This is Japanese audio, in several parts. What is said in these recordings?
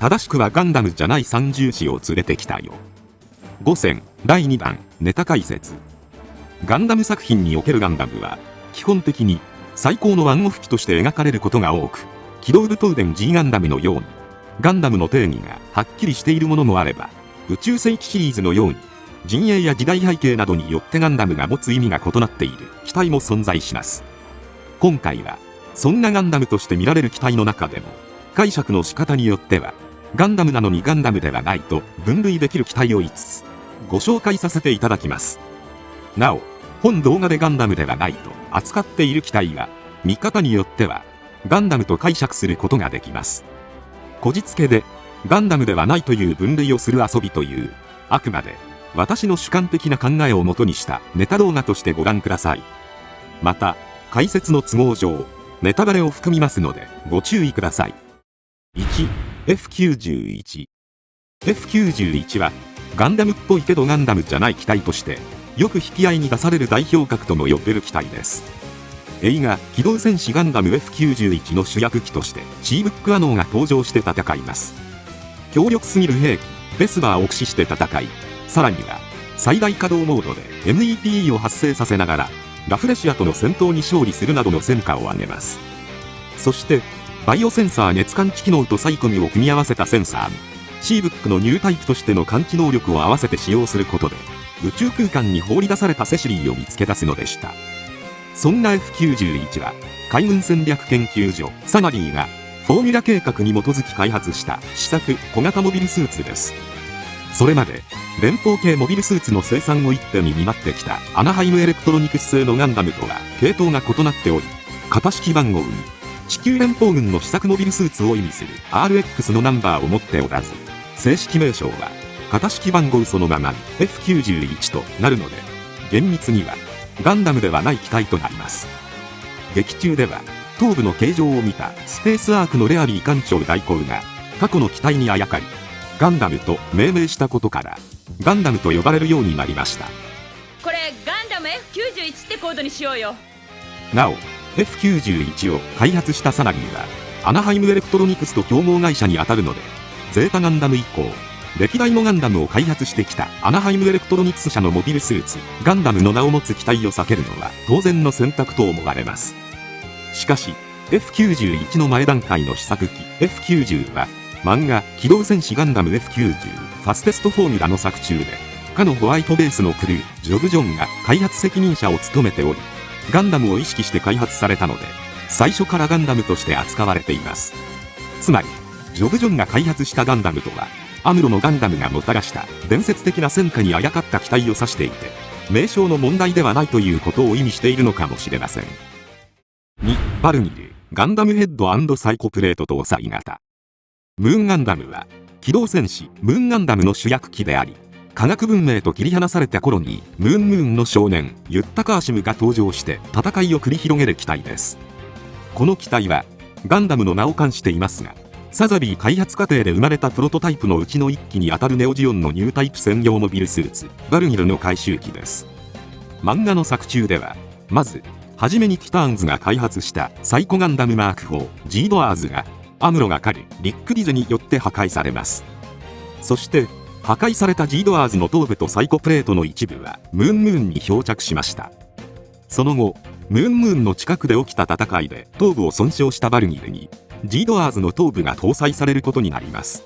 正しくはガンダムじゃない三重士を連れてきたよ。5選第2弾ネタ解説。ガンダム作品におけるガンダムは基本的に最高のワンオフ機として描かれることが多く、機動武闘伝 G ガンダムのようにガンダムの定義がはっきりしているものもあれば、宇宙世紀シリーズのように陣営や時代背景などによってガンダムが持つ意味が異なっている機体も存在します。今回はそんなガンダムとして見られる機体の中でも解釈の仕方によってはガンダムなのにガンダムではないと分類できる機体を5つご紹介させていただきます。なお本動画でガンダムではないと扱っている機体は見方によってはガンダムと解釈することができます。こじつけでガンダムではないという分類をする遊びという、あくまで私の主観的な考えをもとにしたネタ動画としてご覧ください。また解説の都合上ネタバレを含みますのでご注意ください。1、F91。 F91 はガンダムっぽいけどガンダムじゃない機体としてよく引き合いに出される代表格とも呼べる機体です。映画「機動戦士ガンダム F91」の主役機としてシーブック・アノーが登場して戦います。強力すぎる兵器ベスバーを駆使して戦い、さらには最大稼働モードで MEPE を発生させながらラフレシアとの戦闘に勝利するなどの戦果を挙げます。そしてバイオセンサー熱感知機能とサイコミを組み合わせたセンサーにシーブックのニュータイプとしての感知能力を合わせて使用することで宇宙空間に放り出されたセシリーを見つけ出すのでした。そんな F91 は海軍戦略研究所サナリーがフォーミュラ計画に基づき開発した試作小型モビルスーツです。それまで連邦系モビルスーツの生産を一手に担ってきたアナハイムエレクトロニクス製のガンダムとは系統が異なっており、型式番号に地球連邦軍の試作モビルスーツを意味する RX のナンバーを持っておらず、正式名称は型式番号そのまま F91 となるので、厳密にはガンダムではない機体となります。劇中では頭部の形状を見たスペースアークのレアリー艦長代行が過去の機体にあやかりガンダムと命名したことからガンダムと呼ばれるようになりました。これガンダム F91 ってコードにしようよ。なお F91 を開発したサナリーはアナハイムエレクトロニクスと競合会社にあたるので、ゼータガンダム以降歴代のガンダムを開発してきたアナハイムエレクトロニクス社のモビルスーツガンダムの名を持つ機体を避けるのは当然の選択と思われます。しかし F91 の前段階の試作機 F90 は漫画「機動戦士ガンダム F90 ファステストフォーミュラ」の作中でかのホワイトベースのクルージョブ・ジョンが開発責任者を務めており、ガンダムを意識して開発されたので最初からガンダムとして扱われています。つまりジョブ・ジョンが開発したガンダムとはアムロのガンダムがもたらした伝説的な戦果にあやかった機体を指していて、名称の問題ではないということを意味しているのかもしれません。2、バルニルガンダムヘッド&サイコプレート搭載型。ムーンガンダムは機動戦士ムーンガンダムの主役機であり、科学文明と切り離された頃にムーンの少年ユッタ・カーシムが登場して戦いを繰り広げる機体です。この機体はガンダムの名を冠していますが、サザビー開発過程で生まれたプロトタイプのうちの1機にあたるネオジオンのニュータイプ専用モビルスーツバルニルの回収機です。漫画の作中ではまずはじめにティターンズが開発したサイコガンダムマーク4 G ドアーズがアムロが狩るリック・ディズによって破壊されます。そして破壊された G ドアーズの頭部とサイコプレートの一部はムーンに漂着しました。その後ムーンの近くで起きた戦いで頭部を損傷したバルニルに G ドアーズの頭部が搭載されることになります。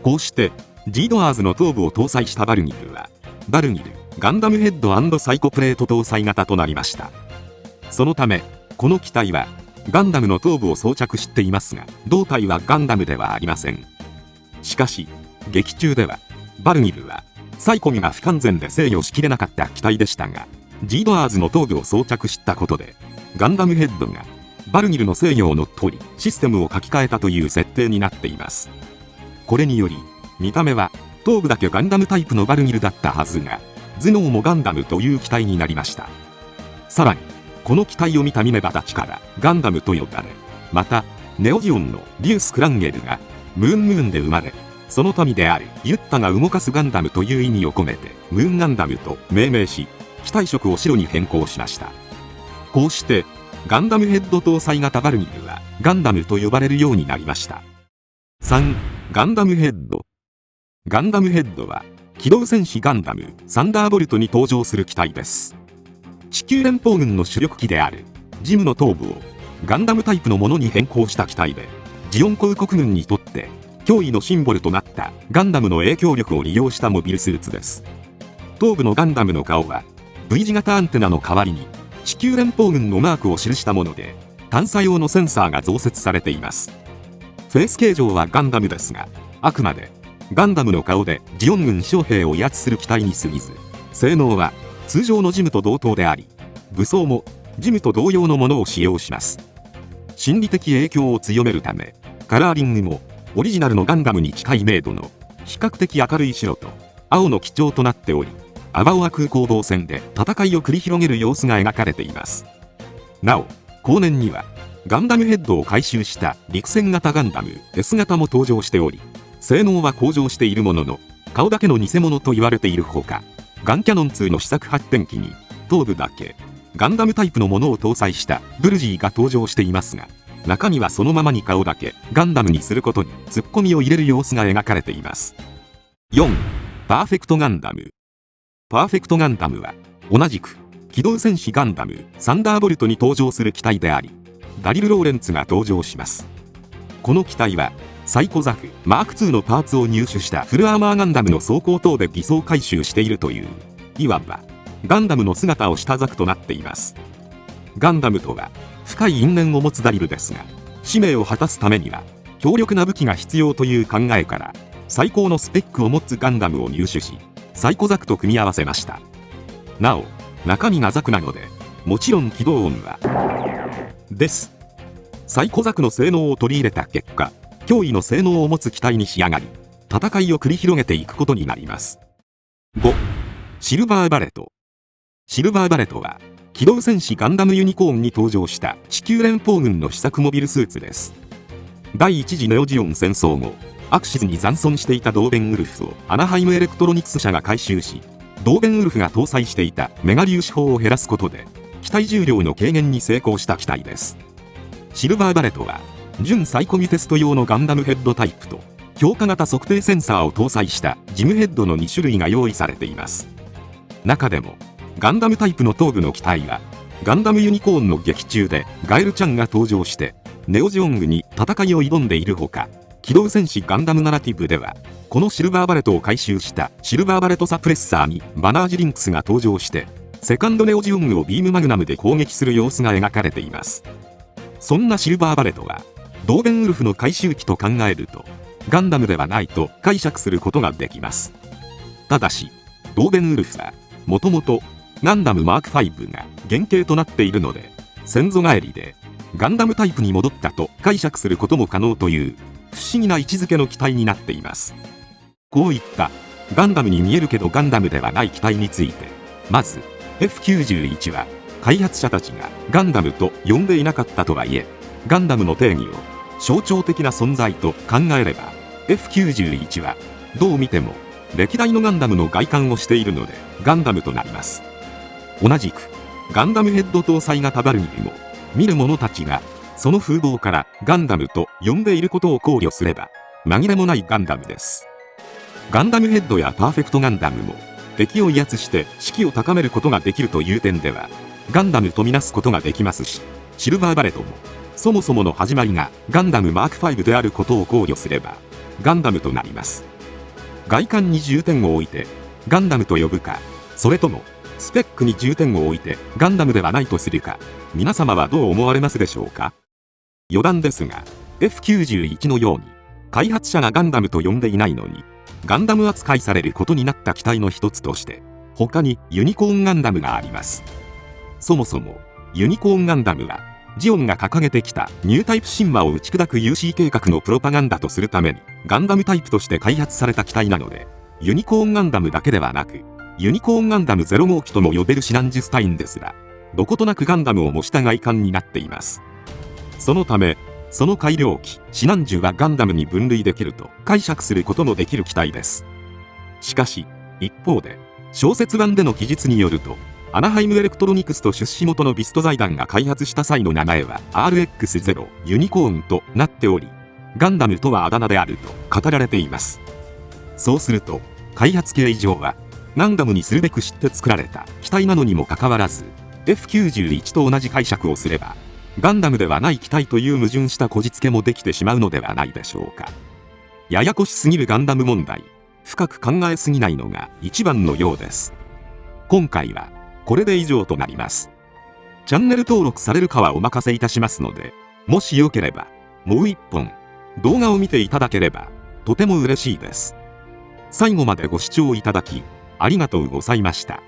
こうして G ドアーズの頭部を搭載したバルニルはバルニルガンダムヘッド&サイコプレート搭載型となりました。そのためこの機体はガンダムの頭部を装着していますが、胴体はガンダムではありません。しかし劇中ではバルニルはサイコミが不完全で制御しきれなかった機体でしたが、 G ドアーズの頭部を装着したことでガンダムヘッドがバルニルの制御を乗っ取りシステムを書き換えたという設定になっています。これにより見た目は頭部だけガンダムタイプのバルニルだったはずが、頭脳もガンダムという機体になりました。さらにこの機体を見たミネバたちからガンダムと呼ばれ、またネオジオンのリュース・クランゲルがムーンで生まれ、その民であるユッタが動かすガンダムという意味を込めてムーンガンダムと命名し、機体色を白に変更しました。こうしてガンダムヘッド搭載型バルニルはガンダムと呼ばれるようになりました。3、ガンダムヘッド。ガンダムヘッドは機動戦士ガンダムサンダーボルトに登場する機体です。地球連邦軍の主力機であるジムの頭部をガンダムタイプのものに変更した機体で、ジオン公国軍にとって脅威のシンボルとなったガンダムの影響力を利用したモビルスーツです。頭部のガンダムの顔は V 字型アンテナの代わりに地球連邦軍のマークを記したもので、探査用のセンサーが増設されています。フェイス形状はガンダムですが、あくまでガンダムの顔でジオン軍将兵を威圧する機体に過ぎず、性能は通常のジムと同等であり、武装もジムと同様のものを使用します。心理的影響を強めるため、カラーリングもオリジナルのガンダムに近い明度の比較的明るい白と青の基調となっており、アバオア空港防戦で戦いを繰り広げる様子が描かれています。なお、後年にはガンダムヘッドを改修した陸戦型ガンダム S 型も登場しており、性能は向上しているものの顔だけの偽物と言われているほか、ガンキャノン2の試作発展機に頭部だけガンダムタイプのものを搭載したブルジーが登場していますが、中身はそのままに顔だけガンダムにすることにツッコミを入れる様子が描かれています。4. パーフェクトガンダム。パーフェクトガンダムは同じく機動戦士ガンダムサンダーボルトに登場する機体であり、ダリル・ローレンツが登場します。この機体はサイコザフマーク2のパーツを入手したフルアーマーガンダムの装甲等で偽装回収しているという、いわばガンダムの姿をしたザクとなっています。ガンダムとは深い因縁を持つダリルですが、使命を果たすためには強力な武器が必要という考えから、最高のスペックを持つガンダムを入手し、サイコザクと組み合わせました。なお、中身がザクなので、もちろん起動音はです。サイコザクの性能を取り入れた結果、脅威の性能を持つ機体に仕上がり、戦いを繰り広げていくことになります。5. シルバーバレット。シルバーバレットは機動戦士ガンダムユニコーンに登場した地球連邦軍の試作モビルスーツです。第一次ネオジオン戦争後、アクシズに残存していたドーベンウルフをアナハイムエレクトロニクス社が回収し、ドーベンウルフが搭載していたメガ粒子砲を減らすことで機体重量の軽減に成功した機体です。シルバーバレットは準サイコミテスト用のガンダムヘッドタイプと強化型測定センサーを搭載したジムヘッドの2種類が用意されています。中でもガンダムタイプの頭部の機体はガンダムユニコーンの劇中でガエルちゃんが登場してネオジオングに戦いを挑んでいるほか、機動戦士ガンダムナラティブではこのシルバーバレットを回収したシルバーバレットサプレッサーにバナージリンクスが登場してセカンドネオジオングをビームマグナムで攻撃する様子が描かれています。そんなシルバーバレットはドーベンウルフの回収機と考えるとガンダムではないと解釈することができます。ただしドーベンウルフはもともとガンダムマーク5が原型となっているので、先祖返りでガンダムタイプに戻ったと解釈することも可能という不思議な位置づけの機体になっています。こういったガンダムに見えるけどガンダムではない機体について、まず F91 は開発者たちがガンダムと呼んでいなかったとはいえ、ガンダムの定義を象徴的な存在と考えれば F91 はどう見ても歴代のガンダムの外観をしているのでガンダムとなります。同じくガンダムヘッド搭載型バルニルも見る者たちがその風貌からガンダムと呼んでいることを考慮すれば紛れもないガンダムです。ガンダムヘッドやパーフェクトガンダムも敵を威圧して士気を高めることができるという点ではガンダムとみなすことができますし、シルバーバレットもそもそもの始まりがガンダムマーク5であることを考慮すればガンダムとなります。外観に重点を置いてガンダムと呼ぶか、それともスペックに重点を置いてガンダムではないとするか、皆様はどう思われますでしょうか。余談ですが F91 のように開発者がガンダムと呼んでいないのにガンダム扱いされることになった機体の一つとして他にユニコーンガンダムがあります。そもそもユニコーンガンダムはジオンが掲げてきたニュータイプ神話を打ち砕く UC 計画のプロパガンダとするためにガンダムタイプとして開発された機体なので、ユニコーンガンダムだけではなくユニコーンガンダム0号機とも呼べるシナンジュスタインですらどことなくガンダムを模した外観になっています。そのためその改良機シナンジュがガンダムに分類できると解釈することもできる機体です。しかし一方で小説版での記述によると、アナハイムエレクトロニクスと出資元のビスト財団が開発した際の名前は RX0 ユニコーンとなっており、ガンダムとはあだ名であると語られています。そうすると開発経緯上はガンダムにするべくして作られた機体なのにもかかわらず F91 と同じ解釈をすればガンダムではない機体という矛盾したこじつけもできてしまうのではないでしょうか。ややこしすぎるガンダム問題、深く考えすぎないのが一番のようです。今回はこれで以上となります。チャンネル登録されるかはお任せいたしますので、もしよければもう一本動画を見ていただければとても嬉しいです。最後までご視聴いただきありがとうございました。